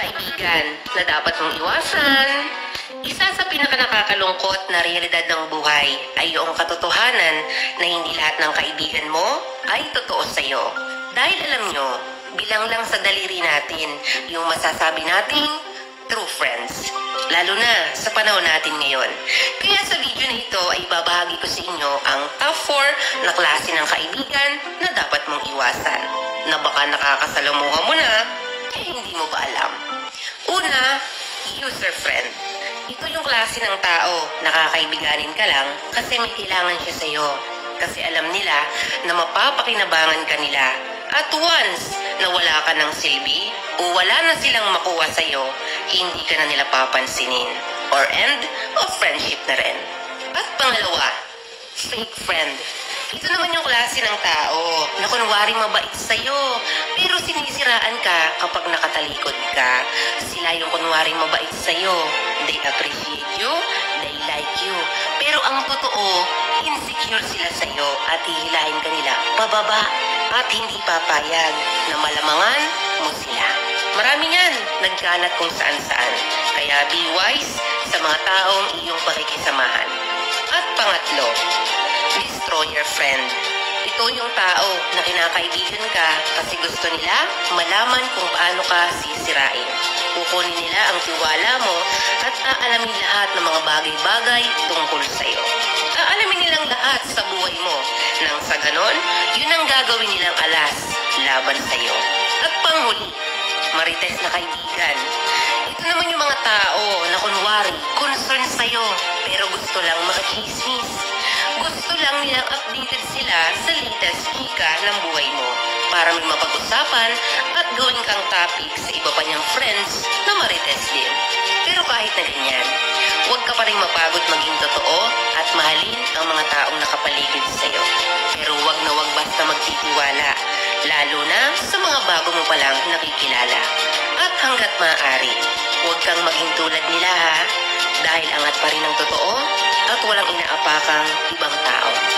kaibigan na dapat mong iwasan. Isa sa pinakanakakalungkot na realidad ng buhay ay yung katotohanan na hindi lahat ng kaibigan mo ay totoo sa'yo. Dahil alam nyo, bilang lang sa daliri natin yung masasabi nating true friends. Lalo na sa panahon natin ngayon. Kaya sa video na ito ay babahagi ko sa inyo ang top 4 na klase ng kaibigan na dapat mong iwasan. Na baka nakakasalamuha mo na, eh hindi mo ba alam. Una, user friend. Ito yung klase ng tao na kakaibiganin ka lang kasi may kailangan siya sa'yo. Kasi alam nila na mapapakinabangan ka nila. At once na wala ka ng silbi o wala na silang makuha sa'yo, hindi ka na nila papansinin. Or end of friendship na rin. At pangalawa, fake friend. Ito naman yung klase ng tao na kunwaring mabait sa'yo, pero sinisiraan ka kapag nakatalikod ka. Sila yung kunwaring mabait sa'yo. They appreciate you, they like you. Pero ang totoo, insecure sila sa'yo at hihilahin ka nila pababa at hindi papayag na malamangan mo sila. Marami yan, nagkalat kung saan-saan. Kaya be wise sa mga taong iyong pakikisamahan. At pangatlo, destroyer friend. Ito yung tao na kinakaibigan ka kasi gusto nila malaman kung paano ka sisirain. Kukunin nila ang tiwala mo at aalamin lahat ng mga bagay-bagay tungkol sa'yo. Aalamin nilang lahat sa buhay mo. Nang sa ganon, yun ang gagawin nilang alas laban sa'yo. At panghuli, marites na kaibigan. Ito naman yung mga tao na kunwari concern sa'yo pero gusto lang makachismis. Gusto lang nilang updated sila sa latest chika ng buhay mo para may mapag-usapan at gawin kang topic sa iba pa niyang friends na marites din. Pero kahit na ganyan, huwag ka pa rin mapagod maging totoo at mahalin ang mga taong nakapaligid sa'yo. Pero huwag na huwag basta magtitiwala, lalo na sa mga bago mo palang nakikilala. At hanggat maaari, huwag kang maging tulad nila ha, dahil angat pa rin ang totoo at walang inaapakang ibang tao.